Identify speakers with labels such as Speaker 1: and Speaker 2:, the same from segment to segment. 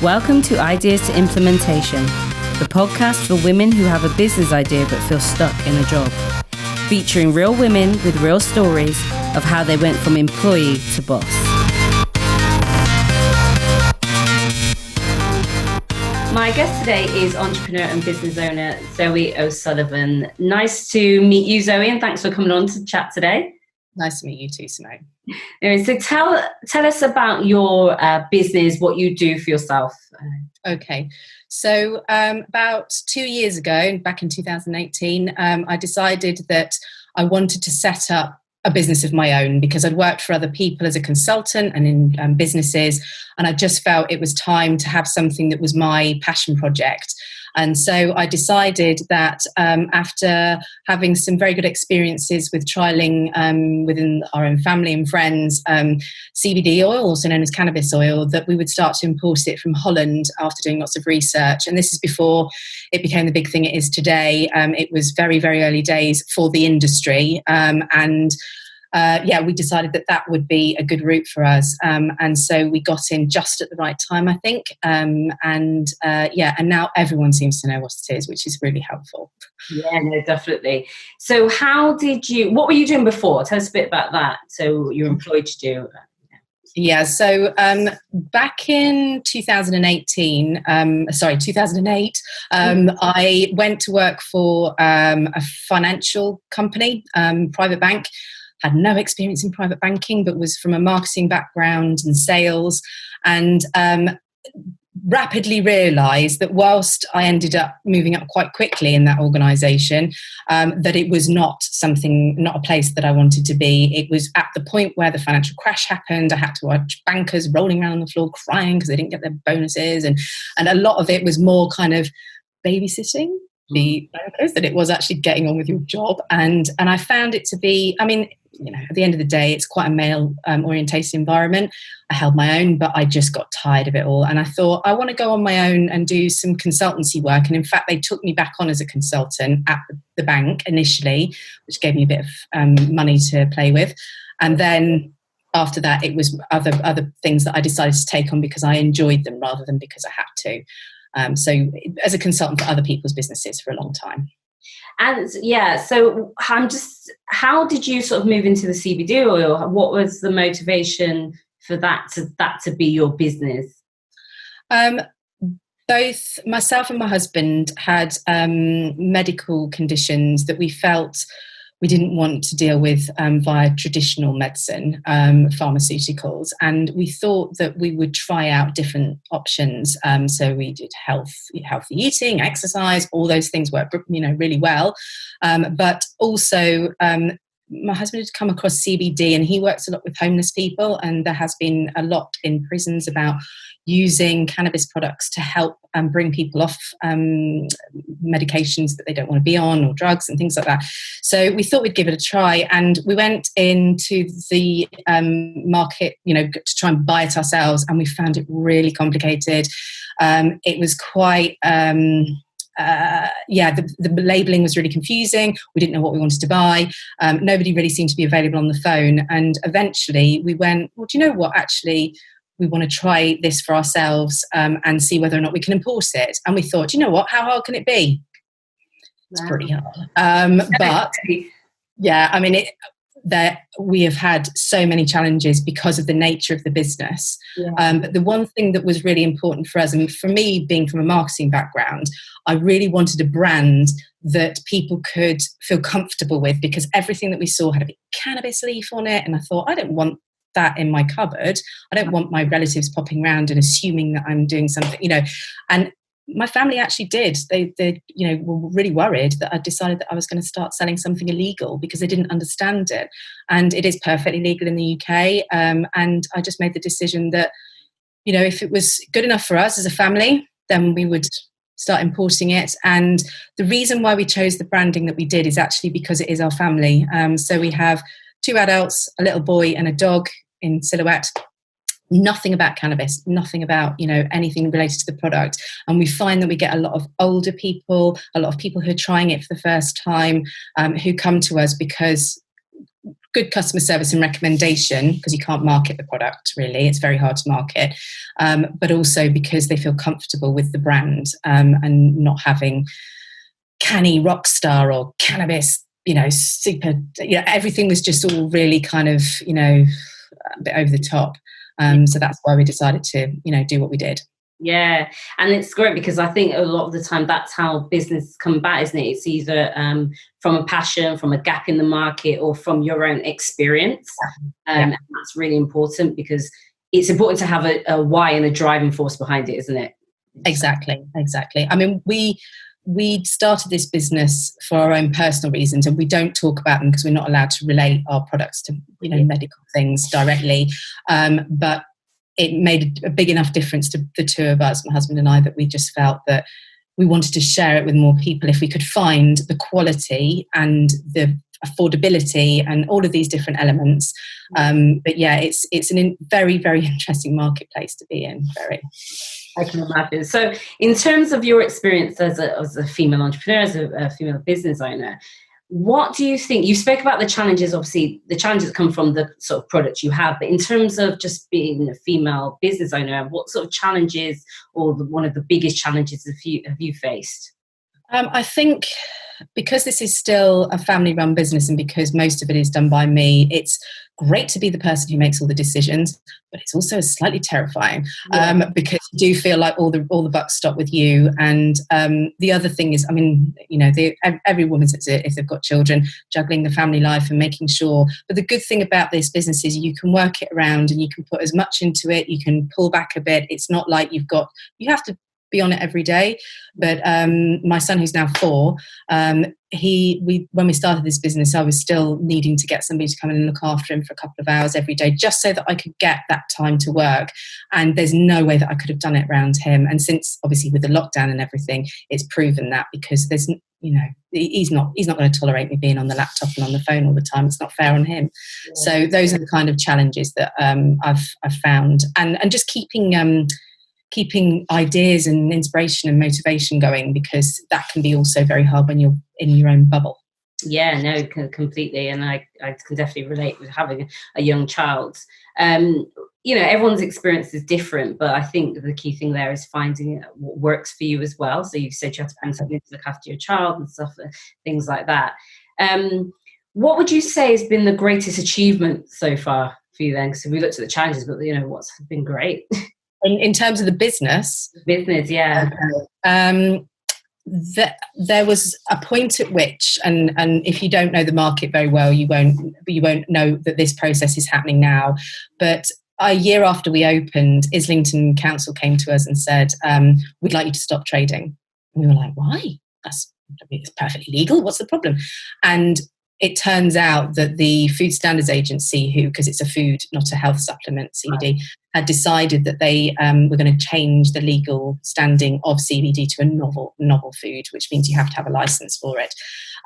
Speaker 1: Welcome to Ideas to Implementation, the podcast for women who have a business idea but feel stuck in a job. Featuring real women with real stories of how they went from employee to boss. My guest today is entrepreneur and business owner Zoe O'Sullivan. Nice to meet you, Zoe, and thanks for coming on to chat today.
Speaker 2: Nice to meet you too, Simone.
Speaker 1: Anyway, so tell us about your business, what you do for yourself.
Speaker 2: Okay, so about 2 years ago, back in 2018, I decided that I wanted to set up a business of my own because I'd worked for other people as a consultant and in businesses, and I just felt it was time to have something that was my passion project. And so I decided that after having some very good experiences with trialling within our own family and friends, CBD oil, also known as cannabis oil, that we would start to import it from Holland after doing lots of research. And this is before it became the big thing it is today. It was very, very early days for the industry. We decided that would be a good route for us. And so we got in just at the right time, I think. And now everyone seems to know what it is, which is really helpful.
Speaker 1: Yeah, no, definitely. So what were you doing before? Tell us a bit about that. So you're employed to do.
Speaker 2: Yeah, so back in 2008, I went to work for a financial company, private bank. Had no experience in private banking, but was from a marketing background and sales, and rapidly realised that whilst I ended up moving up quite quickly in that organisation, that it was not a place that I wanted to be. It was at the point where the financial crash happened. I had to watch bankers rolling around on the floor crying because they didn't get their bonuses, and a lot of it was more kind of babysitting the bankers than it was actually getting on with your job. And I found it to be, at the end of the day, it's quite a male orientated environment. I held my own, but I just got tired of it all. And I thought, I want to go on my own and do some consultancy work. And in fact, they took me back on as a consultant at the bank initially, which gave me a bit of money to play with. And then after that, it was other things that I decided to take on because I enjoyed them rather than because I had to. So as a consultant for other people's businesses for a long time.
Speaker 1: And so how did you sort of move into the CBD oil? What was the motivation for that to be your business?
Speaker 2: Both myself and my husband had medical conditions that we felt we didn't want to deal with via traditional medicine, pharmaceuticals. And we thought that we would try out different options. So we did healthy eating, exercise, all those things worked, really well. But also, my husband had come across CBD, and he works a lot with homeless people. And there has been a lot in prisons about using cannabis products to help bring people off medications that they don't want to be on, or drugs and things like that. So we thought we'd give it a try, and we went into the market, to try and buy it ourselves, and we found it really complicated. It was quite... the labelling was really confusing. We didn't know what we wanted to buy. Nobody really seemed to be available on the phone. And eventually we went, well, do you know what? Actually, we want to try this for ourselves and see whether or not we can import it. And we thought, you know what? How hard can it be? It's pretty hard. But yeah, we have had so many challenges because of the nature of the business. Yeah. But the one thing that was really important for us, and for me being from a marketing background, I really wanted a brand that people could feel comfortable with, because everything that we saw had a big cannabis leaf on it. And I thought, I don't want that in my cupboard. I don't want my relatives popping around and assuming that I'm doing something, and my family actually did. They were really worried that I decided that I was going to start selling something illegal because they didn't understand it. And it is perfectly legal in the UK. And I just made the decision that, if it was good enough for us as a family, then we would start importing it. And the reason why we chose the branding that we did is actually because it is our family. So we have 2 adults, a little boy and a dog in silhouette. Nothing about cannabis, nothing about, anything related to the product. And we find that we get a lot of older people, a lot of people who are trying it for the first time, who come to us because good customer service and recommendation, because you can't market the product really, it's very hard to market, but also because they feel comfortable with the brand, and not having canny rockstar or cannabis, super, everything was just all really kind of, a bit over the top. So that's why we decided to, do what we did.
Speaker 1: Yeah, and it's great because I think a lot of the time that's how business come about, isn't it? It's either from a passion, from a gap in the market, or from your own experience. And that's really important, because it's important to have a why and a driving force behind it, isn't it?
Speaker 2: Exactly. I mean, we started this business for our own personal reasons, and we don't talk about them because we're not allowed to relate our products to medical things directly. But it made a big enough difference to the two of us, my husband and I, that we just felt that we wanted to share it with more people if we could find the quality and the affordability and all of these different elements. But yeah, it's a very, very interesting marketplace to be in. Very.
Speaker 1: I can imagine. So in terms of your experience as a female entrepreneur, as a female business owner, what do you think? You spoke about the challenges, obviously, the challenges that come from the sort of products you have, but in terms of just being a female business owner, what sort of challenges, or one of the biggest challenges have you faced?
Speaker 2: I think because this is still a family-run business, and because most of it is done by me, it's great to be the person who makes all the decisions, but it's also slightly terrifying, because you do feel like all the bucks stop with you. And the other thing is, I mean, every woman says it if they've got children, juggling the family life and making sure. But the good thing about this business is you can work it around, and you can put as much into it. You can pull back a bit. It's not like you have to be on it every day. But my son, who's now 4, when we started this business, I was still needing to get somebody to come in and look after him for a couple of hours every day, just so that I could get that time to work. And there's no way that I could have done it around him. And since obviously with the lockdown and everything, it's proven that, because there's he's not going to tolerate me being on the laptop and on the phone all the time. It's not fair on him. Yeah. So those are the kind of challenges that I've found, and just keeping ideas and inspiration and motivation going, because that can be also very hard when you're in your own bubble.
Speaker 1: Yeah, no, completely. And I can definitely relate with having a young child. Everyone's experience is different, but I think the key thing there is finding what works for you as well. So you said you have to find something to look after your child and stuff, things like that. What would you say has been the greatest achievement so far for you then? So we looked at the challenges, but what's been great?
Speaker 2: In terms of the business?
Speaker 1: Yeah.
Speaker 2: There was a point at which, and if you don't know the market very well, you won't know that this process is happening now. But a year after we opened, Islington Council came to us and said, we'd like you to stop trading. And we were like, why? It's perfectly legal. What's the problem? And it turns out that the Food Standards Agency, because it's a food, not a health supplement, CBD, had decided that they were going to change the legal standing of CBD to a novel food, which means you have to have a license for it.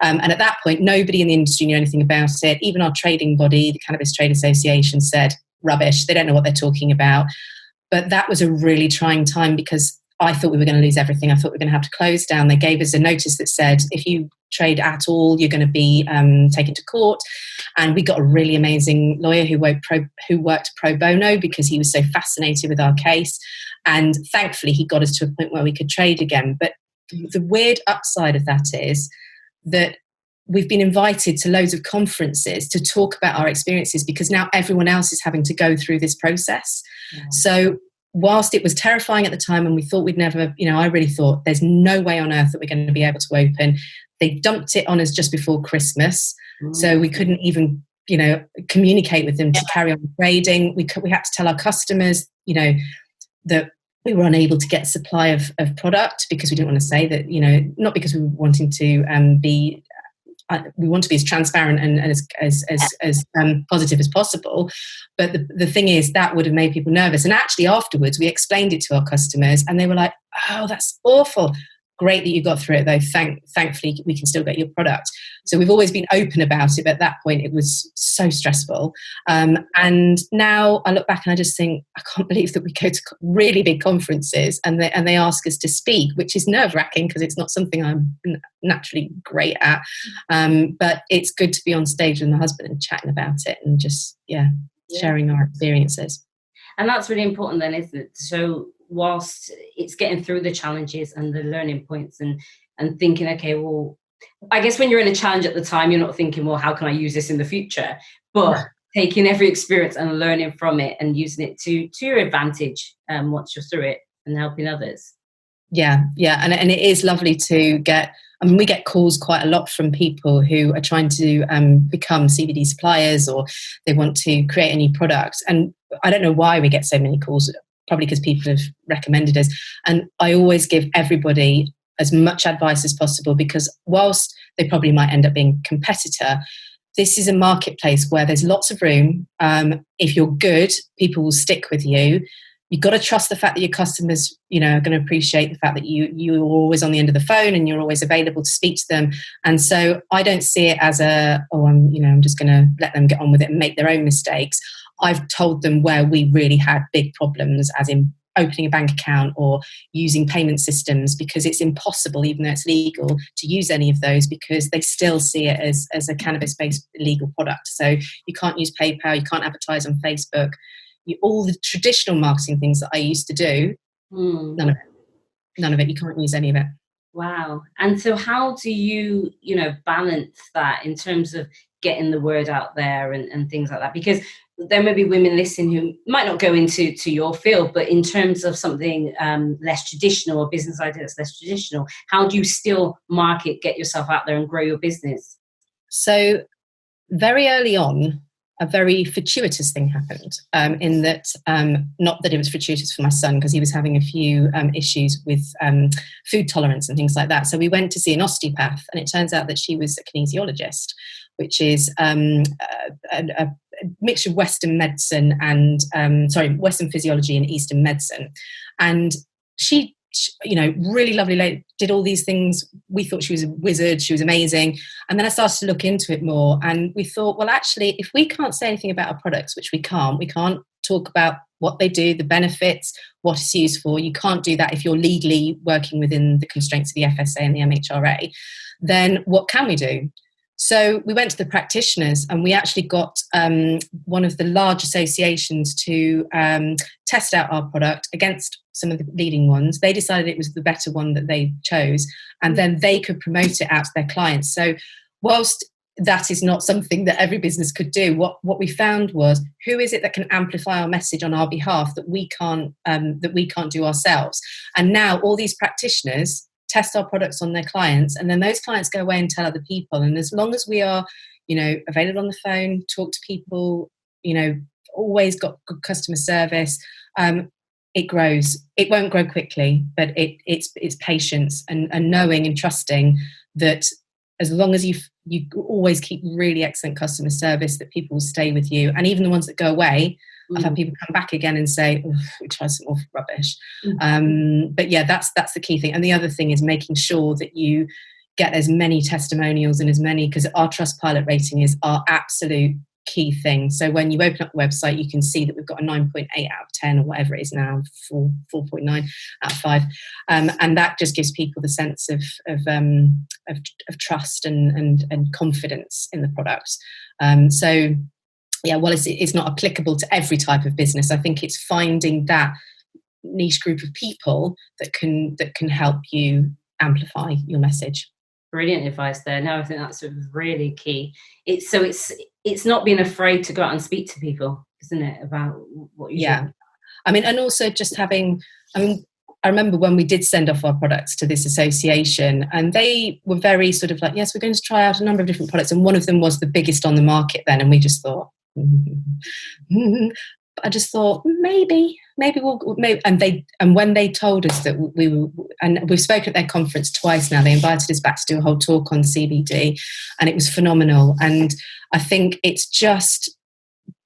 Speaker 2: And at that point, nobody in the industry knew anything about it. Even our trading body, the Cannabis Trade Association, said, rubbish, they don't know what they're talking about. But that was a really trying time, because I thought we were going to lose everything. I thought we were going to have to close down. They gave us a notice that said, if you trade at all, you're going to be taken to court. And we got a really amazing lawyer who worked pro bono, because he was so fascinated with our case. And thankfully, he got us to a point where we could trade again. But the weird upside of that is that we've been invited to loads of conferences to talk about our experiences, because now everyone else is having to go through this process. Yeah. So whilst it was terrifying at the time, and we thought we'd never, I really thought there's no way on earth that we're going to be able to open. They dumped it on us just before Christmas. So we couldn't even, communicate with them to carry on trading. We had to tell our customers, that we were unable to get supply of product, because we didn't want to say that, not because we were wanting to we want to be as transparent and as positive as possible. But the thing is, that would have made people nervous. And actually afterwards, we explained it to our customers, and they were like, oh, that's awful. great that you got through it, though. Thankfully, we can still get your product. So we've always been open about it, but at that point it was so stressful. And now I look back and I just think, I can't believe that we go to really big conferences and they ask us to speak, which is nerve-wracking because it's not something I'm naturally great at. But it's good to be on stage with my husband and chatting about it and just, sharing our experiences.
Speaker 1: And that's really important then, isn't it? So whilst it's getting through the challenges and the learning points and thinking, okay, well, I guess when you're in a challenge at the time, you're not thinking, well, how can I use this in the future? But taking every experience and learning from it and using it to your advantage once you're through it and helping others.
Speaker 2: Yeah. And it is lovely to get, we get calls quite a lot from people who are trying to become CBD suppliers, or they want to create a new product. And I don't know why we get so many calls, probably because people have recommended us. And I always give everybody as much advice as possible, because whilst they probably might end up being a competitor, this is a marketplace where there's lots of room. If you're good, people will stick with you. You've got to trust the fact that your customers, are going to appreciate the fact that you're always on the end of the phone and you're always available to speak to them. And so I don't see it as I'm just going to let them get on with it and make their own mistakes. I've told them where we really had big problems, as in opening a bank account or using payment systems, because it's impossible, even though it's legal, to use any of those, because they still see it as a cannabis-based legal product. So you can't use PayPal, you can't advertise on Facebook. All the traditional marketing things that I used to do, none of it. You can't use any of it.
Speaker 1: Wow. And so how do you, balance that in terms of getting the word out there and things like that? Because there may be women listening who might not go into your field, but in terms of something less traditional, or business idea that's less traditional, how do you still market, get yourself out there and grow your business?
Speaker 2: So very early on, a very fortuitous thing happened, in that, not that it was fortuitous for my son, because he was having a few issues with food tolerance and things like that. So we went to see an osteopath, and it turns out that she was a kinesiologist, which is a mixture of Western medicine and Western physiology and Eastern medicine. And she, really lovely lady, did all these things. We thought she was a wizard. She was amazing. And then I started to look into it more, and we thought, well, actually, if we can't say anything about our products, which we can't talk about what they do, the benefits, what it's used for. You can't do that if you're legally working within the constraints of the FSA and the MHRA. Then what can we do? So we went to the practitioners, and we actually got one of the large associations to test out our product against some of the leading ones. They decided it was the better one that they chose, and then they could promote it out to their clients. So whilst that is not something that every business could do, what we found was, who is it that can amplify our message on our behalf that we can't do ourselves? And now all these practitioners test our products on their clients, and then those clients go away and tell other people. And as long as we are, available on the phone, talk to people, always got good customer service, it grows. It won't grow quickly, but it's patience and knowing and trusting that as long as you always keep really excellent customer service, that people will stay with you. And even the ones that go away, I've had people come back again and say, we tried some awful rubbish. But yeah, that's the key thing. And the other thing is making sure that you get as many testimonials and as many, because our Trustpilot rating is our absolute key thing. So when you open up the website, you can see that we've got a 9.8 out of 10 or whatever it is now, 4.9 out of 5. And that just gives people the sense of trust and confidence in the product. So yeah, well, it's not applicable to every type of business. I think it's finding that niche group of people that can help you amplify your message.
Speaker 1: Brilliant advice there. No, I think that's really key. It's not being afraid to go out and speak to people, isn't it, about what you do?
Speaker 2: I mean, and also just I remember when we did send off our products to this association, and they were very sort of like, yes, we're going to try out a number of different products. And one of them was the biggest on the market then. And we just thought, I just thought maybe we'll maybe. And when they told us that we were, and we've spoken at their conference twice now, they invited us back to do a whole talk on CBD, and it was phenomenal. And I think it's just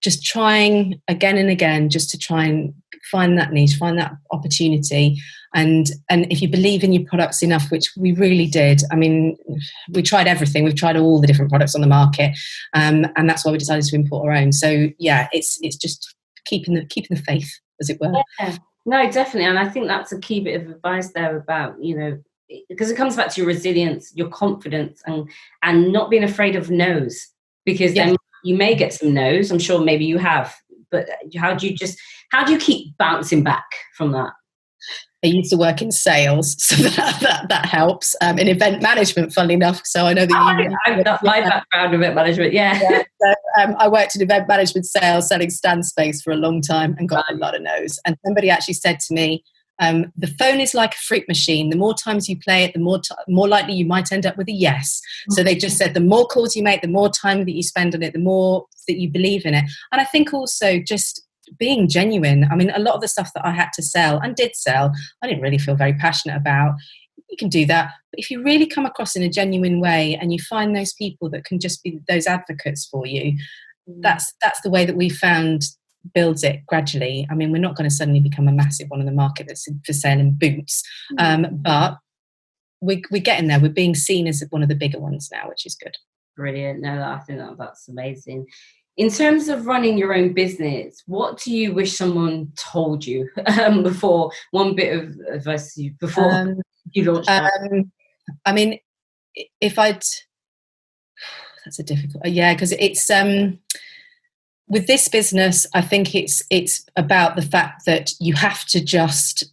Speaker 2: just trying again and again, just to try and find that niche, find that opportunity. And if you believe in your products enough, which we really did, I mean, we tried everything. We've tried all the different products on the market, and that's why we decided to import our own. So yeah, it's just keeping the faith, as it were.
Speaker 1: Yeah. No, definitely. And I think that's a key bit of advice there about, because it comes back to your resilience, your confidence, and not being afraid of no's, because then you may get some no's. I'm sure maybe you have, but how do you keep bouncing back from that?
Speaker 2: I used to work in sales, so that helps. In event management, funnily enough. So I know that
Speaker 1: I've got my background in event management. Yeah.
Speaker 2: So, I worked in event management sales, selling stand space for a long time, and got a lot of no's. And somebody actually said to me, the phone is like a fruit machine. The more times you play it, the more likely you might end up with a yes. So they just said the more calls you make, the more time that you spend on it, the more that you believe in it. And I think also just being genuine. I mean, a lot of the stuff that I had to sell and did sell, I didn't really feel very passionate about. You can do that. But if you really come across in a genuine way and you find those people that can just be those advocates for you, that's the way that we found builds it gradually. I mean, we're not going to suddenly become a massive one in the market that's for sale in boots. But we're getting there. We're being seen as one of the bigger ones now, which is good.
Speaker 1: Brilliant. No, I think that's amazing. In terms of running your own business, what do you wish someone told you before? One bit of advice before you launched that?
Speaker 2: I mean, that's a difficult, because it's with this business, I think it's about the fact that you have to just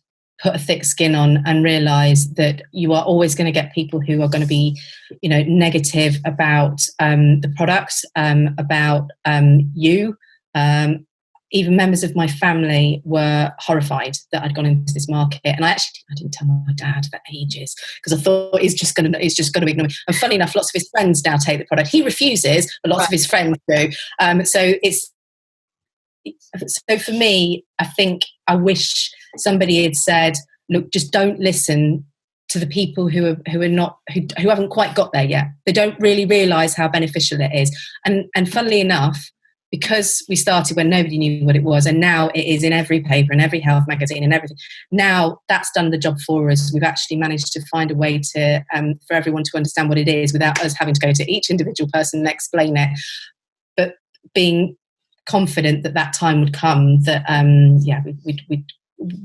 Speaker 2: put a thick skin on and realize that you are always going to get people who are going to be, negative about the product, about you. Even members of my family were horrified that I'd gone into this market, and I didn't tell my dad for ages because I thought he's just going to ignore me. And funny enough, lots of his friends now take the product. He refuses, but lots of his friends do. So for me, I think I wish somebody had said, look, just don't listen to the people who haven't quite got there yet. They don't really realise how beneficial it is. And funnily enough, because we started when nobody knew what it was, and now it is in every paper and every health magazine and everything. Now that's done the job for us. We've actually managed to find a way to for everyone to understand what it is without us having to go to each individual person and explain it. But being confident that time would come, that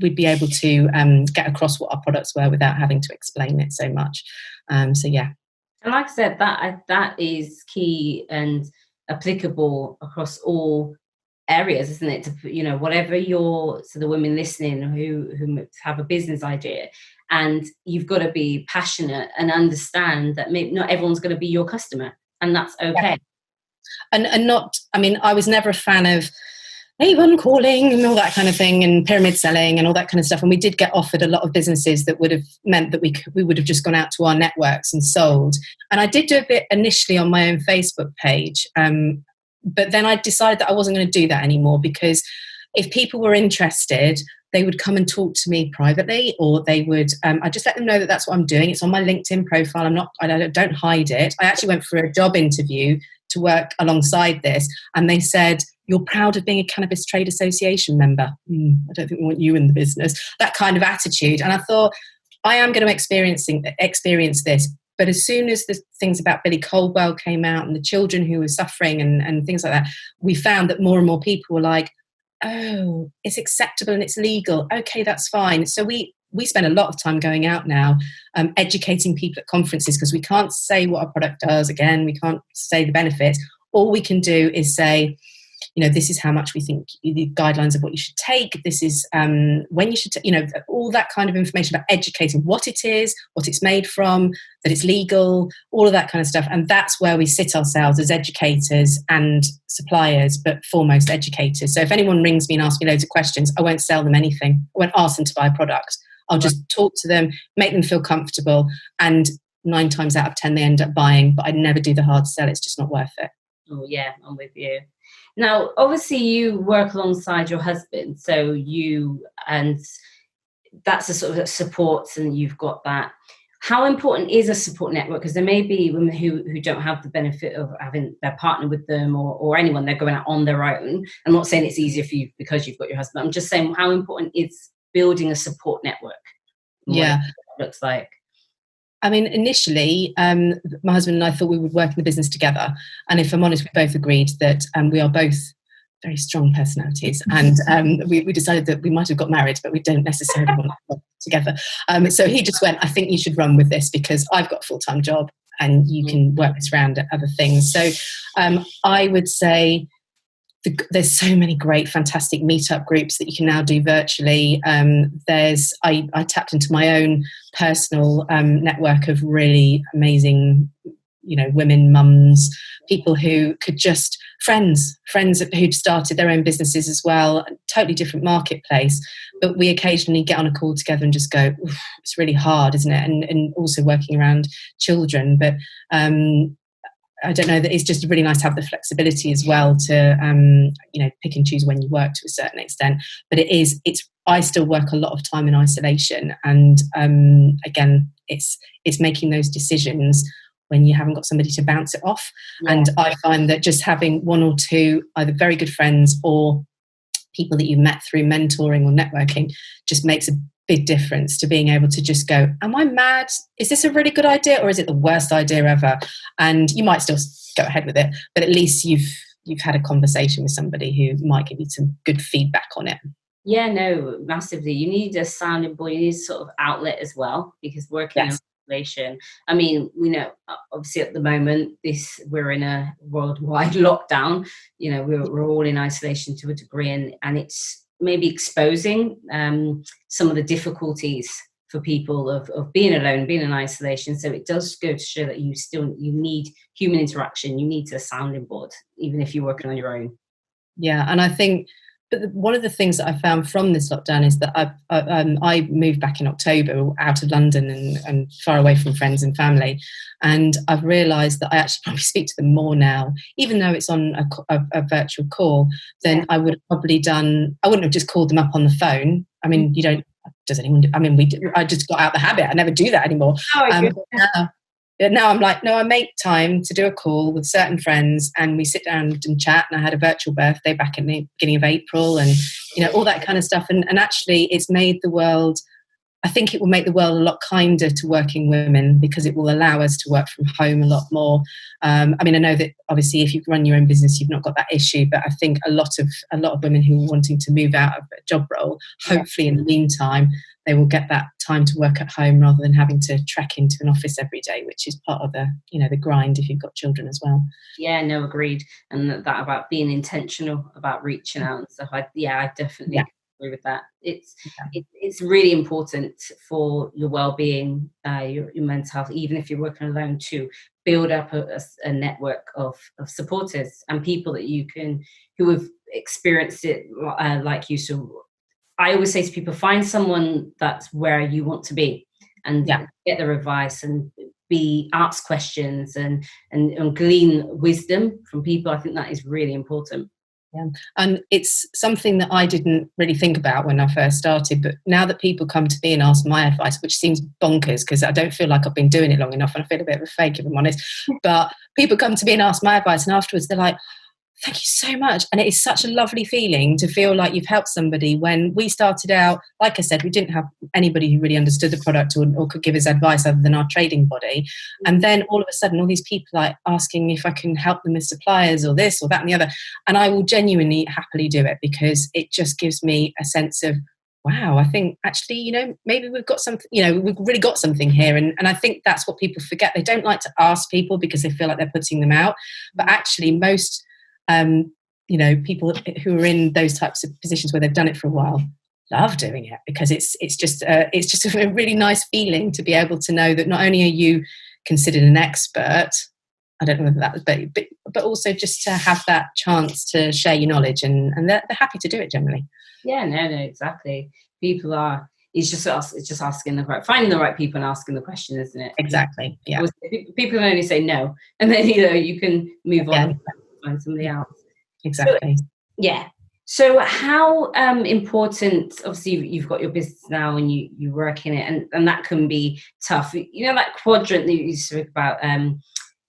Speaker 2: we'd be able to get across what our products were without having to explain it so much. And
Speaker 1: like I said, that is key and applicable across all areas, isn't it? To, whatever so the women listening who have a business idea, and you've got to be passionate and understand that maybe not everyone's going to be your customer, and that's okay.
Speaker 2: And not, I mean, I was never a fan of Avon calling and all that kind of thing, and pyramid selling and all that kind of stuff. And we did get offered a lot of businesses that would have meant that we would have just gone out to our networks and sold. And I did do a bit initially on my own Facebook page, but then I decided that I wasn't going to do that anymore, because if people were interested, they would come and talk to me privately, or they would. I just let them know that that's what I'm doing. It's on my LinkedIn profile. I don't hide it. I actually went for a job interview to work alongside this, and they said, "You're proud of being a Cannabis Trade Association member." I don't think we want you in the business. That kind of attitude. And I thought, I am going to experience this. But as soon as the things about Billy Caldwell came out and the children who were suffering and things like that, we found that more and more people were like, oh, it's acceptable and it's legal. Okay, that's fine. So we spend a lot of time going out now, educating people at conferences, because we can't say what our product does. Again, we can't say the benefits. All we can do is say, this is how much we think, the guidelines of what you should take. This is when you should, all that kind of information about educating what it is, what it's made from, that it's legal, all of that kind of stuff. And that's where we sit ourselves as educators and suppliers, but foremost educators. So if anyone rings me and asks me loads of questions, I won't sell them anything. I won't ask them to buy a product. I'll just talk to them, make them feel comfortable, and 9 times out of 10 they end up buying. But I'd never do the hard sell. It's just not worth it.
Speaker 1: Oh yeah, I'm with you. Now, obviously, you work alongside your husband, and that's a sort of support, and you've got that. how important is a support network? Because there may be women who don't have the benefit of having their partner with them, or anyone. They're going out on their own. I'm not saying it's easier for you because you've got your husband. I'm just saying, how important is building a support network?
Speaker 2: Yeah,
Speaker 1: what it looks like.
Speaker 2: I mean, initially, my husband and I thought we would work in the business together. And if I'm honest, we both agreed that we are both very strong personalities. And we decided that we might have got married, but we don't necessarily want to work together. So he just went, I think you should run with this because I've got a full-time job and you can work this around other things. So I would say there's so many great, fantastic meetup groups that you can now do virtually. I tapped into my own personal network of really amazing, women, mums, people who could just friends who'd started their own businesses as well. Totally different marketplace, but we occasionally get on a call together and just go, it's really hard, isn't it? And also working around children, but I don't know, that it's just really nice to have the flexibility as well to, pick and choose when you work to a certain extent. But I still work a lot of time in isolation. And again, it's making those decisions when you haven't got somebody to bounce it off. Yeah. And I find that just having one or two either very good friends or people that you've met through mentoring or networking just makes a big difference to being able to just go, am I mad? Is this a really good idea or is it the worst idea ever? And you might still go ahead with it, but at least you've had a conversation with somebody who might give you some good feedback on it.
Speaker 1: Yeah, no, massively. You need a sounding board, you need sort of outlet as well, because working in isolation, I mean, we know obviously at the moment we're in a worldwide lockdown, we're all in isolation to a degree, and it's maybe exposing some of the difficulties for people of being alone, being in isolation. So it does go to show that you need human interaction. You need a sounding board, even if you're working on your own.
Speaker 2: Yeah, and I think, but one of the things that I found from this lockdown is that I moved back in October out of London and far away from friends and family. And I've realised that I actually probably speak to them more now, even though it's on a virtual call, than I would have probably done. I wouldn't have just called them up on the phone. I mean, does anyone do? I mean, I just got out the habit. I never do that anymore. Now I'm like, no, I make time to do a call with certain friends and we sit down and chat. And I had a virtual birthday back in the beginning of April and, all that kind of stuff. And actually it's made the world, I think it will make the world a lot kinder to working women because it will allow us to work from home a lot more. I know that obviously if you run your own business, you've not got that issue, but I think a lot of women who are wanting to move out of a job role, hopefully in the meantime, they will get that time to work at home rather than having to trek into an office every day, which is part of the, the grind if you've got children as well.
Speaker 1: Yeah, no, agreed. And that about being intentional about reaching out and stuff. I definitely agree with that. It's really important for your well-being, your mental health, even if you're working alone, to build up a network of supporters and people that who have experienced it like you. So I always say to people, find someone that's where you want to be and get their advice and ask questions and glean wisdom from people. I think that is really important.
Speaker 2: Yeah. And it's something that I didn't really think about when I first started, but now that people come to me and ask my advice, which seems bonkers because I don't feel like I've been doing it long enough and I feel a bit of a fake if I'm honest, but people come to me and ask my advice and afterwards they're like, thank you so much. And it is such a lovely feeling to feel like you've helped somebody. When we started out, like I said, we didn't have anybody who really understood the product or could give us advice other than our trading body. And then all of a sudden, all these people are asking if I can help them with suppliers or this or that and the other. And I will genuinely happily do it because it just gives me a sense of, wow, I think actually, maybe we've got something, we've really got something here. And I think that's what people forget. They don't like to ask people because they feel like they're putting them out. But actually most people who are in those types of positions where they've done it for a while love doing it because it's just a really nice feeling to be able to know that not only are you considered an expert, I don't know whether that, but also just to have that chance to share your knowledge and they're happy to do it generally.
Speaker 1: Yeah, no, exactly. People are. It's just asking finding the right people and asking the question, isn't it?
Speaker 2: Exactly. Yeah.
Speaker 1: People can only say no, and then you can move on. Find somebody else.
Speaker 2: Exactly.
Speaker 1: So, So how important, obviously you've got your business now and you work in it, and that can be tough. You know, that quadrant that you spoke about,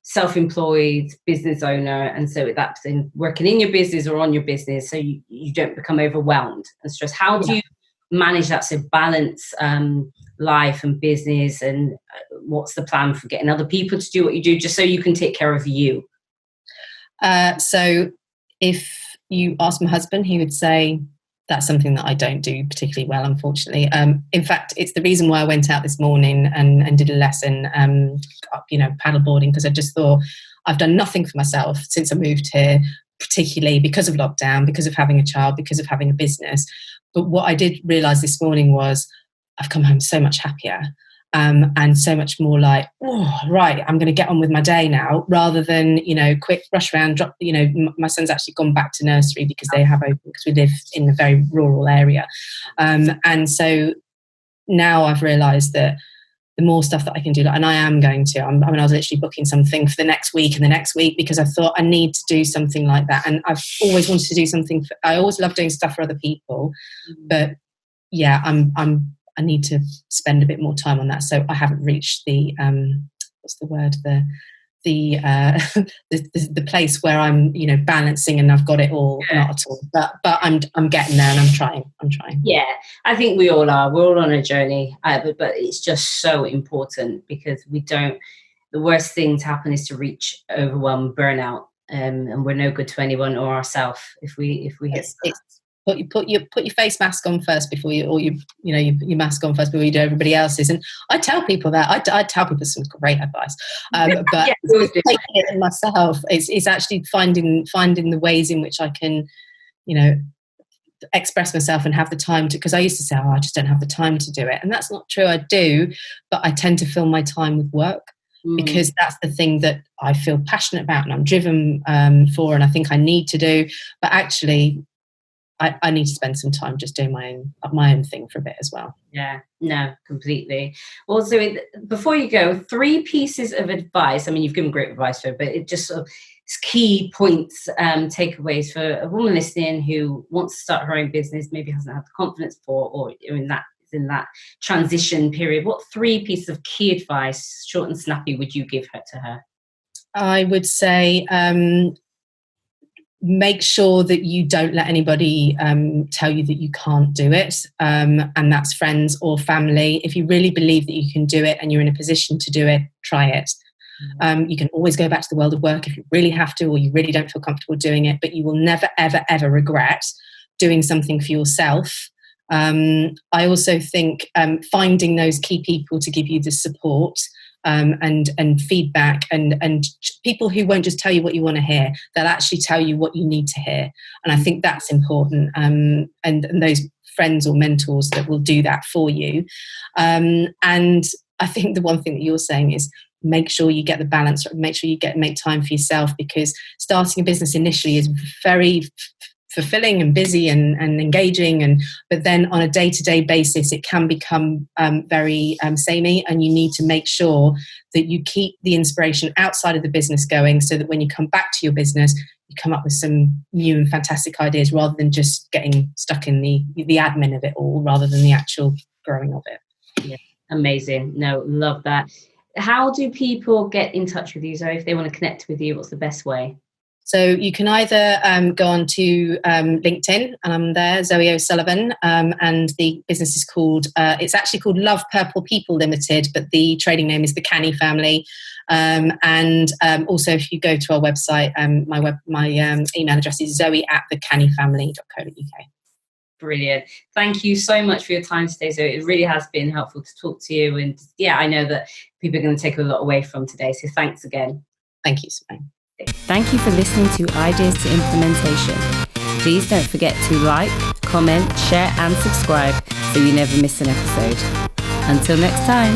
Speaker 1: self-employed, business owner, and so that's in working in your business or on your business, so you don't become overwhelmed and stressed. How do you manage that, so balance life and business, and what's the plan for getting other people to do what you do, just so you can take care of you?
Speaker 2: So if you ask my husband, he would say that's something that I don't do particularly well, unfortunately. In fact, it's the reason why I went out this morning and did a lesson, paddle boarding, because I just thought I've done nothing for myself since I moved here, particularly because of lockdown, because of having a child, because of having a business. But what I did realise this morning was I've come home so much happier. And so much more like, oh, right, I'm going to get on with my day now, rather than, quick rush around, drop, my son's actually gone back to nursery because they have open, because we live in a very rural area. And so now I've realised that the more stuff that I can do, and I am going to, I was literally booking something for the next week and the next week, because I thought I need to do something like that. And I've always wanted to do something, I always love doing stuff for other people, but yeah, I need to spend a bit more time on that. So I haven't reached the what's the word, the place where I'm balancing and I've got it all. Not at all, but I'm getting there, and I'm trying.
Speaker 1: Yeah, I think we all are. We're all on a journey, but it's just so important, because the worst thing to happen is to reach overwhelm, burnout, and we're no good to anyone or ourselves if we hit.
Speaker 2: Put your face mask on first before your mask on first before you do everybody else's. And I tell people that. I tell people some great advice, but taking it in myself, it's actually finding the ways in which I can, express myself and have the time to. Because I used to say, I just don't have the time to do it, and that's not true. I do, but I tend to fill my time with work. Because that's the thing that I feel passionate about and I'm driven for, and I think I need to do. But actually, I need to spend some time just doing my own thing for a bit as well.
Speaker 1: Yeah, no, completely. Well, so before you go, 3 pieces of advice. I mean, you've given great advice for it, but it just sort of key points, takeaways for a woman listening who wants to start her own business, maybe hasn't had the confidence for, or in that transition period. What 3 pieces of key advice, short and snappy, would you give to her?
Speaker 2: I would say, make sure that you don't let anybody tell you that you can't do it, and that's friends or family. If you really believe that you can do it and you're in a position to do it, try it. You can always go back to the world of work if you really have to, or you really don't feel comfortable doing it, but you will never, ever, ever regret doing something for yourself. I also think finding those key people to give you the support and feedback, and people who won't just tell you what you want to hear, they'll actually tell you what you need to hear. And I think that's important, and those friends or mentors that will do that for you. And I think the one thing that you're saying is make sure you get the balance, make sure you make time for yourself, because starting a business initially is very fulfilling and busy and engaging, but then on a day-to-day basis it can become very samey, and you need to make sure that you keep the inspiration outside of the business going, so that when you come back to your business you come up with some new and fantastic ideas, rather than just getting stuck in the admin of it all, rather than the actual growing of it.
Speaker 1: Yeah, amazing. No, love that. How do people get in touch with you, Zoe, if they want to connect with you? What's the best way?
Speaker 2: So you can either go on to LinkedIn, and I'm there, Zoe O'Sullivan, and the business is called, it's actually called Love Purple People Limited, but the trading name is the Canni Family. And also, if you go to our website, my email address is zoe@thecannifamily.co.uk.
Speaker 1: Brilliant. Thank you so much for your time today, Zoe. It really has been helpful to talk to you. And yeah, I know that people are going to take a lot away from today. So thanks again.
Speaker 2: Thank you, Simone.
Speaker 1: Thank you for listening to Ideas to Implementation. Please don't forget to like, comment, share and subscribe so you never miss an episode. Until next time.